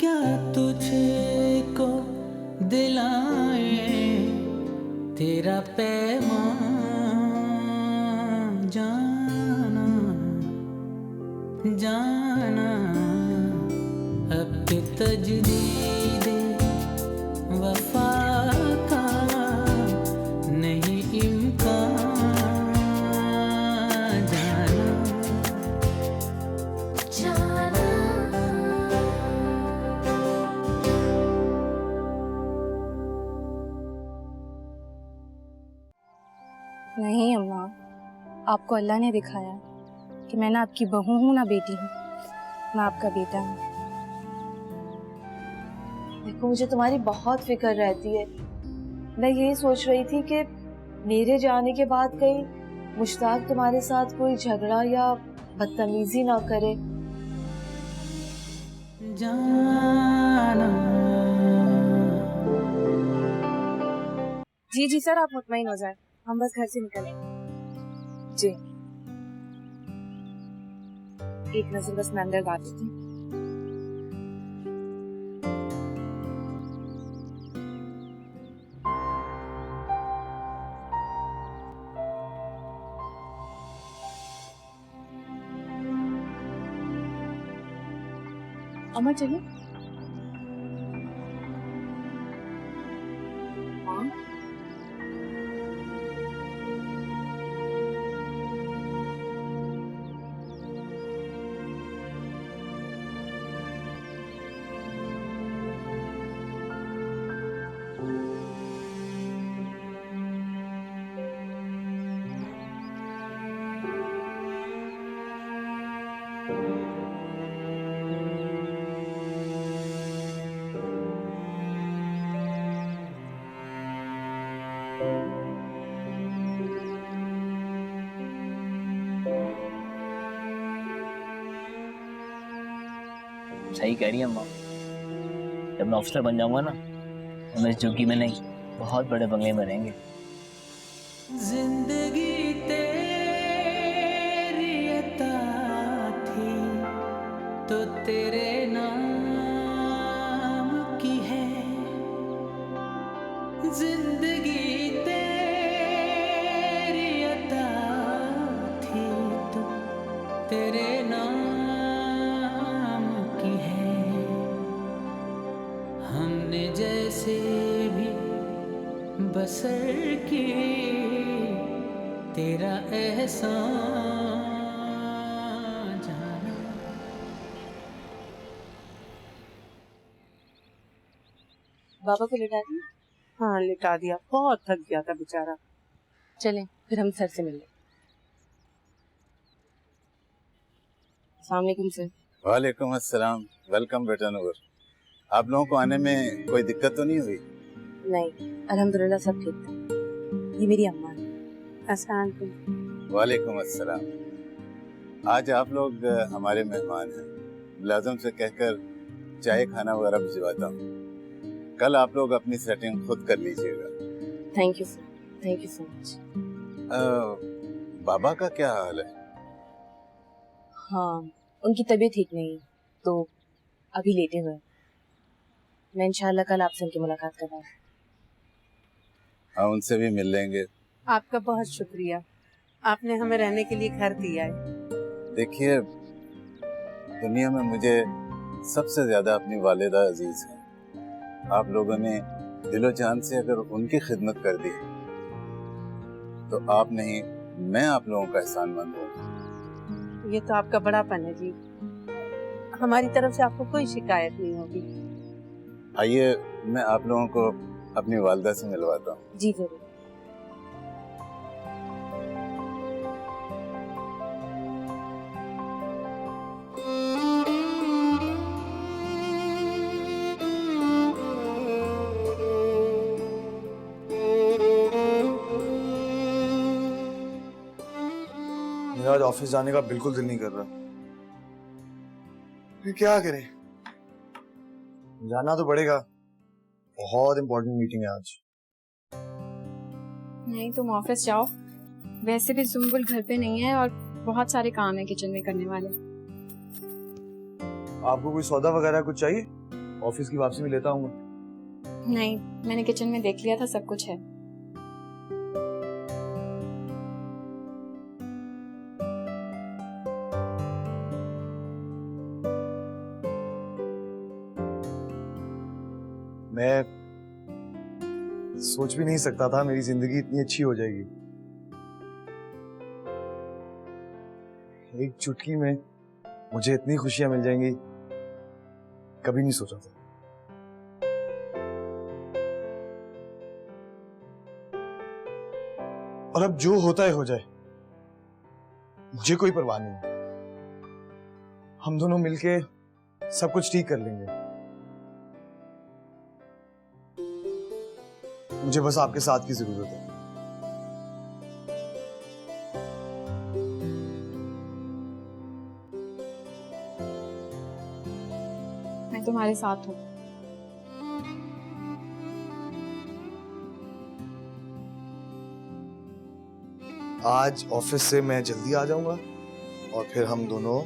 क्या तुझको दिलाए तेरा पैगाम जाना जाना अब के तजदीद वफा का नहीं इम्कान जाना जाना। नहीं अम्मा, आपको अल्लाह ने दिखाया कि मैं ना आपकी बहू हूँ ना बेटी हूँ, मैं आपका बेटा हूँ। देखो मुझे तुम्हारी बहुत फिक्र रहती है। मैं यही सोच रही थी कि मेरे जाने के बाद कहीं मुश्ताक तुम्हारे साथ कोई झगड़ा या बदतमीजी ना करे। जाना। जी जी सर, आप मुतमईन हो जाए, हम बस घर से निकले। जी एक नजर बस मैं अंदर डाल देती हूँ। अम्मा चलिए। हाँ सही कह रही है अम्मा। जब मैं ऑफिसर बन जाऊंगा ना तो मैं इस झुग्गी में नहीं, बहुत बड़े बंगले में रहेंगे। जिंदगी तेरी अता थी तो तेरे नाम की है, जिंदगी तेरी अता थी तो तेरे नाम की है। हमने जैसे भी बसर की तेरा एहसान जाना। बाबा को लिटा दी? हाँ लिटा दिया, बहुत थक गया था बेचारा। चलें फिर हम सर से मिल लें। अस्सलाम वालेकुम सर। वालेकुम अस्सलाम। वेलकम बेटा नूर। आप लोगों को आने में कोई दिक्कत तो नहीं हुई? नहीं अल्हम्दुलिल्लाह सब ठीक था। ये मेरी अम्मा है। अस्सलाम वालेकुम। वालेकुम अस्सलाम। आज आप लोग हमारे मेहमान हैं। मुलाजिम से कहकर चाय खाना वगैरह भिजवाता हूँ। कल आप लोग अपनी सेटिंग खुद कर लीजिएगा। Thank you sir, thank you so much. बाबा का क्या हाल है? हाँ उनकी तबीयत ठीक नहीं है तो अभी लेटे हुए हैं। मैं इंशाल्लाह कल आपसे उनकी मुलाकात करवाऊंगी। हाँ उनसे भी मिल लेंगे। आपका बहुत शुक्रिया, आपने हमें रहने के लिए घर दिया है। देखिए दुनिया में मुझे सबसे ज्यादा अपनी वालिदा अजीज है। आप लोगों ने दिलो जान से अगर उनकी खिदमत कर दी तो आप नहीं मैं आप लोगों का एहसानमंद हूँ। ये तो आपका बड़ापन है जी, हमारी तरफ से आपको कोई शिकायत नहीं होगी। आइए मैं आप लोगों को अपनी वालिदा से मिलवाता हूँ। जी जरूर। मेरा आज ऑफिस जाने का बिल्कुल दिल नहीं कर रहा। फिर क्या करें? जाना तो पड़ेगा, बहुत इंपॉर्टेंट मीटिंग है आज। नहीं तुम ऑफिस जाओ, वैसे भी सुम्बुल घर पे नहीं है और बहुत सारे काम है किचन में करने वाले। आपको कोई सौदा वगैरह कुछ चाहिए? ऑफिस की वापसी में लेता हूँ। नहीं, मैंने किचन में देख लिया था, सब कुछ है। मैं सोच भी नहीं सकता था मेरी जिंदगी इतनी अच्छी हो जाएगी। एक चुटकी में मुझे इतनी खुशियां मिल जाएंगी, कभी नहीं सोचा था। और अब जो होता है हो जाए, मुझे कोई परवाह नहीं। हम दोनों मिलके सब कुछ ठीक कर लेंगे। मुझे बस आपके साथ की जरूरत है। मैं तुम्हारे साथ हूँ। आज ऑफिस से मैं जल्दी आ जाऊंगा और फिर हम दोनों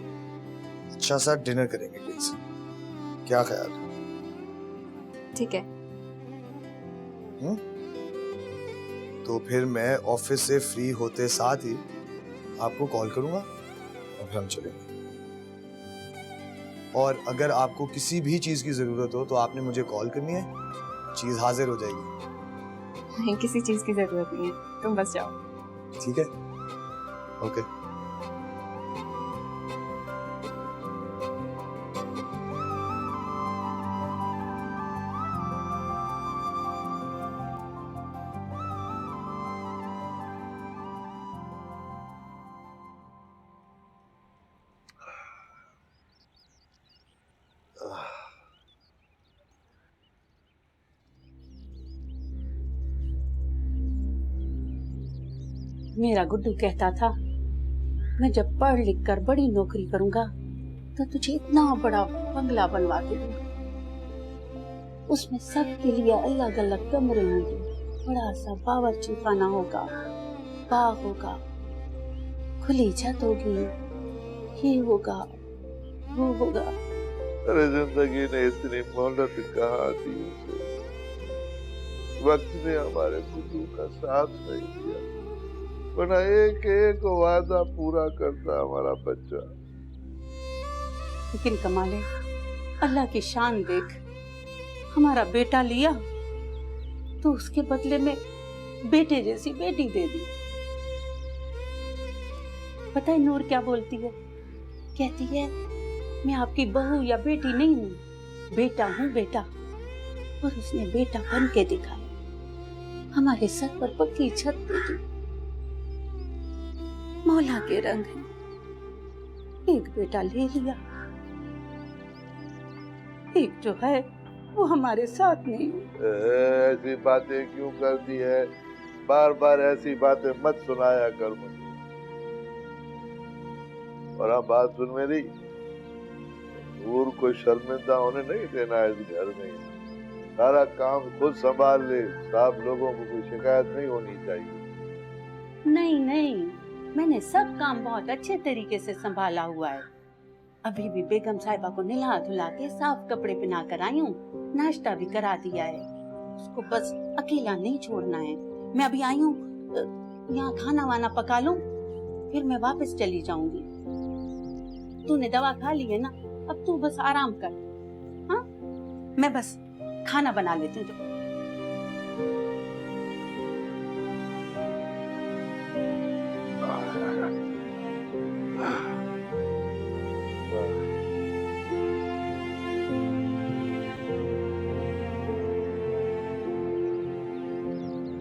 अच्छा सा डिनर करेंगे प्लीज। क्या ख्याल? ठीक है। तो फिर मैं ऑफिस से फ्री होते साथ ही आपको कॉल करूंगा और फिर हम चलेंगे। और अगर आपको किसी भी चीज की जरूरत हो तो आपने मुझे कॉल करनी है, चीज हाजिर हो जाएगी। नहीं, किसी चीज की जरूरत नहीं है, तुम बस जाओ। ठीक है, ओके। मेरा गुड्डू कहता था, मैं जब पढ़ लिख कर बड़ी नौकरी करूंगा तो तुझे इतना बड़ा बंगला बनवा के दूंगा। उसमें सबके लिए अलग अलग कमरे होंगे, बड़ा सा बावर्ची खाना होगा, बाग होगा, खुली छत होगी, ये होगा वो होगा। अरे जिंदगी ने इतनी मोहलत कहाँ दी उसे। वक्त ने हमारे गुड्डू का साथ नहीं दिया, वरना एक एक वादा पूरा करता हमारा बच्चा। लेकिन कमाले, अल्लाह की शान देख, हमारा बेटा लिया तो उसके बदले में बेटे जैसी बेटी दे दी। पता है नूर क्या बोलती है? कहती है, मैं आपकी बहू या बेटी नहीं हूँ, बेटा हूँ बेटा। और उसने बेटा बन के दिखाया, हमारे सर पर पक्की छत दे दी। मौला के रंग है, एक बेटा ले लिया, एक जो है वो हमारे साथ नहीं। ऐसी बातें क्यों करती है? बार बार ऐसी बातें मत सुनाया कर मुझे। और हाँ, बात सुन मेरी, नूर को शर्मिंदा होने नहीं देना इस घर में। सारा काम खुद संभाल ले, सब लोगों को कोई शिकायत नहीं होनी चाहिए। नहीं नहीं, मैंने सब काम बहुत अच्छे तरीके से संभाला हुआ है। अभी भी बेगम साहिबा को नहला धुला के साफ कपड़े पहना कर आई हूँ, नाश्ता भी करा दिया है। उसको बस अकेला नहीं छोड़ना है। मैं अभी आई हूँ, यहाँ खाना वाना पका लूं, फिर मैं वापस चली जाऊंगी। तूने दवा खा ली है ना, अब तू बस आराम कर। हाँ, मैं बस खाना बना लेती हूँ।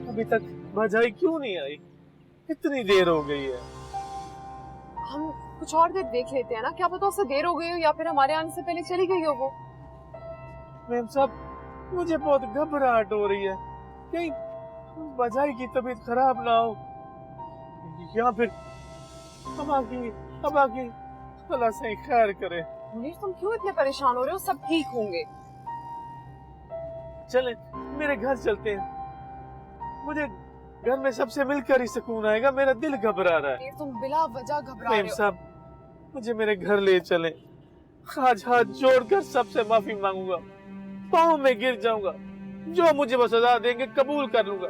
अभी तक भजाई क्यों नहीं आई? इतनी देर हो गई है। हम कुछ और देर देख लेते हैं ना, क्या पता उससे देर हो गई हो या फिर हमारे आने से पहले चली गई हो वो। मैम साहब, मुझे बहुत घबराहट हो रही है, कहीं भजाई की तबीयत खराब ना हो, या फिर हमा की अल्लाह से खैर करे। मुनीर, तुम क्यों इतने परेशान हो रहे हो? सब ठीक होंगे। चले मेरे घर चलते हैं, मुझे घर में सबसे मिलकर ही सुकून आएगा। मेरा दिल घबरा रहा है। तुम बिला वजह घबरा रहे मैम हो। साहब, मुझे मेरे घर ले चले। आज हाथ जोड़कर सबसे माफी मांगूंगा, पाँव में गिर जाऊंगा, जो मुझे वो सजा देंगे कबूल कर लूंगा,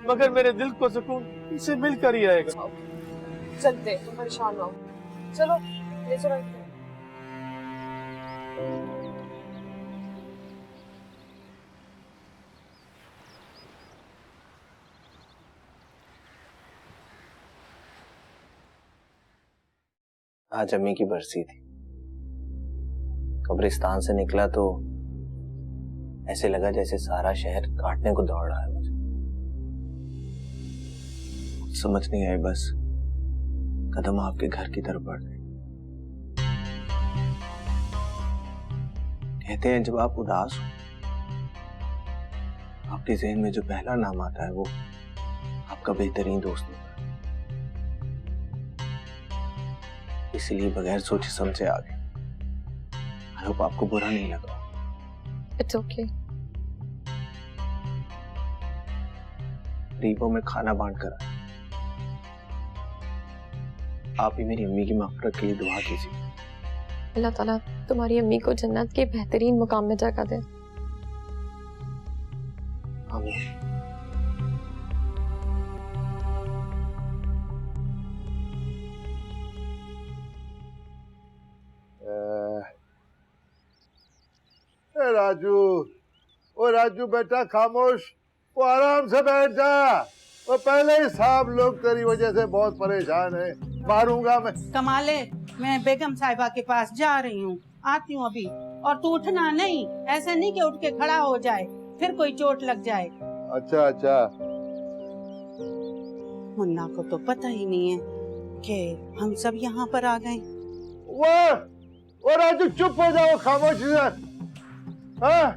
मगर मेरे दिल को सुकून इनसे मिलकर ही आएगा। चलते, तुम परेशान ना हो। चलो ले चलो। आज अम्मी की बरसी थी। कब्रिस्तान से निकला तो ऐसे लगा जैसे सारा शहर काटने को दौड़ रहा है मुझे। कुछ समझ नहीं आई, बस कदम आपके घर की तरफ बढ़ गए। कहते हैं जब आप उदास हो, आपके ज़हन में जो पहला नाम आता है वो आपका बेहतरीन दोस्त होता है। इसलिए बगैर सोचे समझे आ गए। आई होप आपको बुरा नहीं लगा। It's okay. रीबो में खाना बांट कर आया। आप ही मेरी अम्मी की मग़फ़िरत के लिए दुआ कीजिए। अल्लाह ताला तुम्हारी अम्मी को जन्नत के बेहतरीन मुकाम में जगह दे। आमीन। राजू, ओ राजू बेटा खामोश, वो आराम से बैठ जा। वो पहले ही साहब लोग तेरी वजह से बहुत परेशान है, मारूंगा मैं। कमाले, मैं बेगम साहिबा के पास जा रही हूँ, आती हूँ अभी। और तू उठना नहीं, ऐसे नहीं कि उठ के खड़ा हो जाए फिर कोई चोट लग जाए। अच्छा अच्छा। मुन्ना को तो पता ही नहीं है कि हम सब यहाँ पर आ गए। वो राजू चुप हो जाओ, खामोश से। हाँ,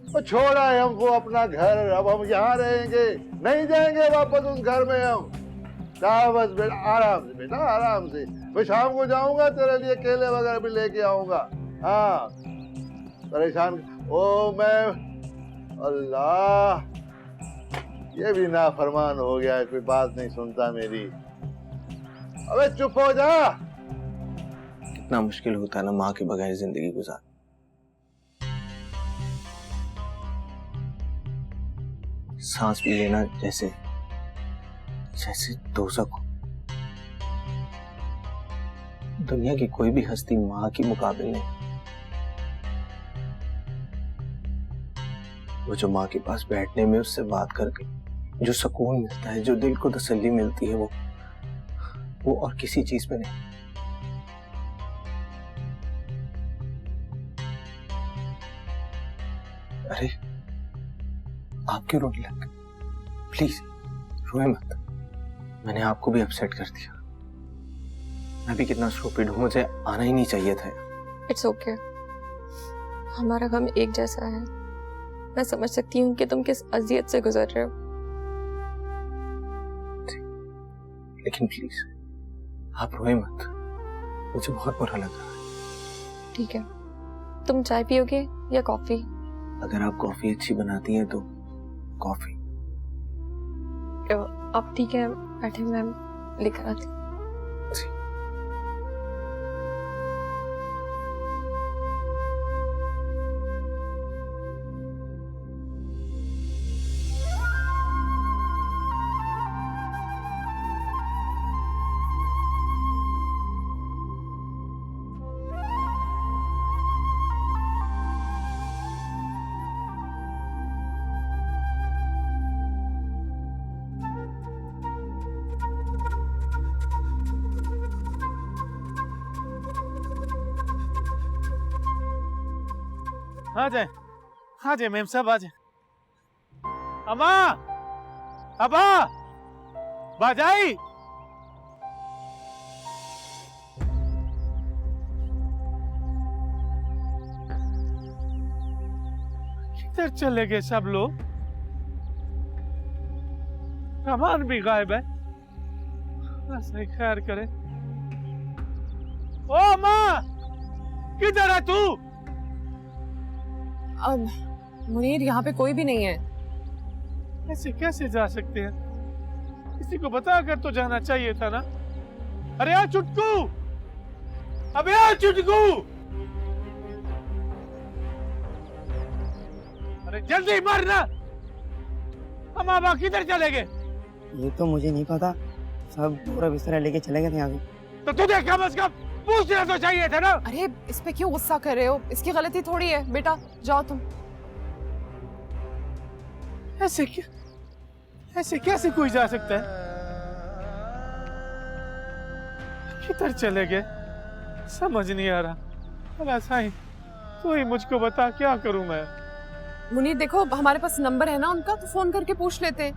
तो छोड़ा है हमको अपना घर, अब हम यहाँ रहेंगे, नहीं जाएंगे वापस उस घर में हम। जा बस बेटा, आराम से बेटा, आराम से। मैं शाम को जाऊंगा, तेरे लिए केले वगैरह भी लेके आऊंगा। हाँ, परेशान। ओ मैं, अल्लाह, ये भी नाफरमान हो गया है, कोई बात नहीं सुनता मेरी। अबे चुप हो जा। कितना मुश्किल होता है ना माँ के बगैर जिंदगी गुजार। सांस भी लेना जैसे दोज़ख हो। दुनिया की कोई भी हस्ती माँ की मुकाबिल नहीं। वो जो माँ के पास बैठने में उससे बात करके जो सुकून मिलता है, जो दिल को तसल्ली मिलती है, वो और किसी चीज में नहीं। अरे आप क्यों रोने लग गए? प्लीज रोए मत। मैंने आपको भी अपसेट कर दिया। मैं भी कितना स्टूपिड हूँ, मुझे आना ही नहीं चाहिए था। इट्स ओके, हमारा गम एक जैसा है। मैं समझ सकती हूँ कि तुम किस अजियत से गुजर रहे हो। लेकिन प्लीज आप रोए मत, मुझे बहुत बुरा लग रहा है। ठीक है, तुम चाय पियोगे या कॉफी? अगर आप कॉफी अच्छी बनाती हैं तो कॉफी। आप ठीक है, बैठे, मैं लेकर आती हूँ। आ जाए मेम साहब, आ जाए। अम्मा, अब्बा, बाजाई। किधर चले गए सब लोग? सामान भी गायब है। सही खैर करे। ओ अम्मा, किधर है तू? अब मुनीर, यहाँ पे कोई भी नहीं है। ऐसे कैसे जा सकते हैं? किसी को बता कर तो जाना चाहिए था ना। अरे यार चुटकू, अबे यार चुटकू, अरे जल्दी मर ना। हम अब किधर चले गए? ये तो मुझे नहीं पता, सब पूरा बिस्तरा लेके चले गए थे यहाँ से। तो तुझे कम से कम पूछना तो चाहिए था ना। अरे इस पे क्यों गुस्सा कर रहे हो? इसकी गलती थोड़ी है। बेटा जाओ तुम। ऐसे कैसे कोई जा सकता है? किधर चले गए समझ नहीं आ रहा। भला साईं तू ही मुझको बता, क्या करूं मैं? मुनीर देखो, हमारे पास नंबर है ना उनका, तो फोन करके पूछ लेते।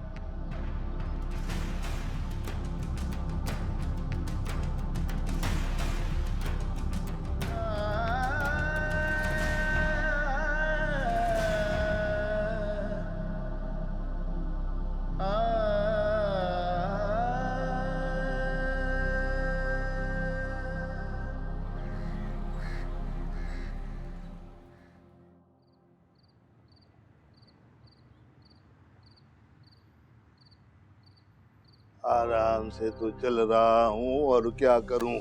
आराम से तो चल रहा हूँ और क्या करूँ,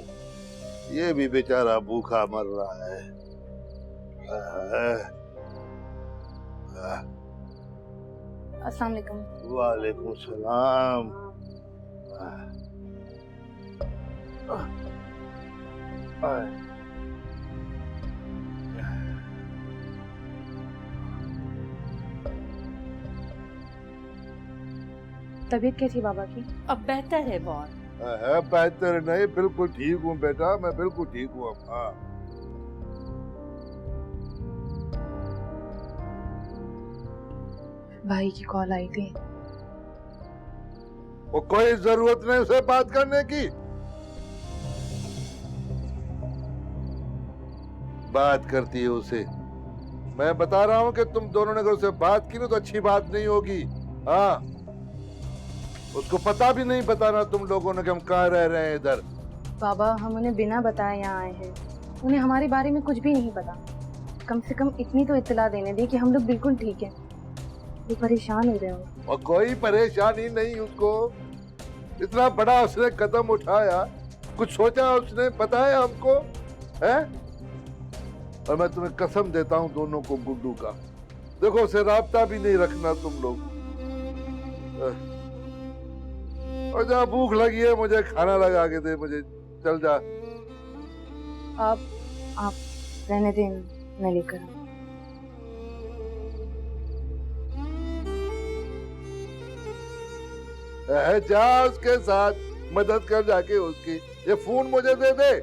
ये भी बेचारा भूखा मर रहा है। अस्सलाम वालेकुम। वालेकुम सलाम। तबीयत कैसी बाबा की? अब बेहतर है बहुत। है बेहतर नहीं, बिल्कुल ठीक हूँ बेटा, मैं बिल्कुल ठीक हूँ अब। हाँ भाई की कॉल आई थी। वो कोई जरूरत नहीं उसे बात करने की। बात करती है उसे। मैं बता रहा हूँ कि तुम दोनों ने अगर उससे बात की ना तो अच्छी बात नहीं होगी। हाँ उसको पता भी नहीं बताना तुम लोगों ने कि हम कहाँ रह रहे हैं इधर। बाबा हम उन्हें बिना बताए यहाँ आए हैं, उन्हें हमारे बारे में कुछ भी नहीं पता। कम से कम इतनी तो इत्तला देने दी कि हम लोग बिल्कुल ठीक हैं। वो परेशान हो रहे हो। और कोई परेशानी नहीं उसको, इतना बड़ा उसने कदम उठाया, कुछ सोचा उसने, बताया हमको है। और मैं तुम्हें कसम देता हूँ दोनों को गुड्डू का, देखो उसे राब्ता भी नहीं रखना तुम लोग। और जहाँ भूख लगी है मुझे खाना लगा के दे, मुझे चल जा। आप रहने दें, मैं लेकर आऊं। जा उसके साथ मदद कर जाके उसकी। ये फोन मुझे दे दे।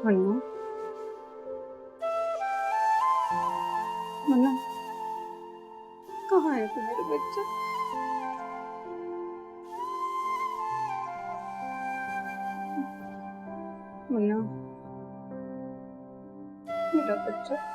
मन्नू, मन्नू कहाँ है तू मेरे बच्चा? मन्नू मेरा बच्चा।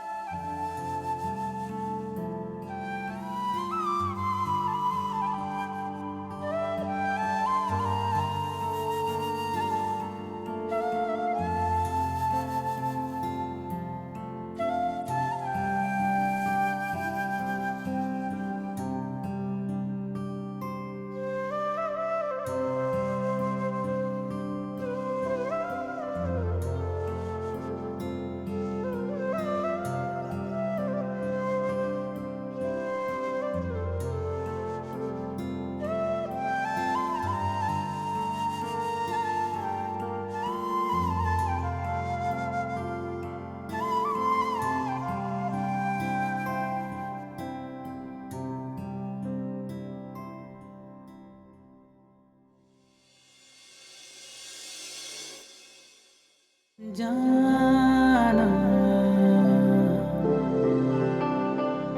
जाना।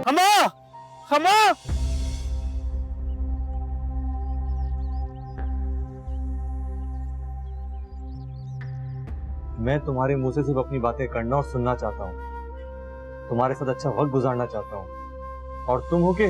हमा हमा मैं तुम्हारे मुंह से सिर्फ अपनी बातें करना और सुनना चाहता हूँ, तुम्हारे साथ अच्छा वक्त गुजारना चाहता हूँ, और तुम हो के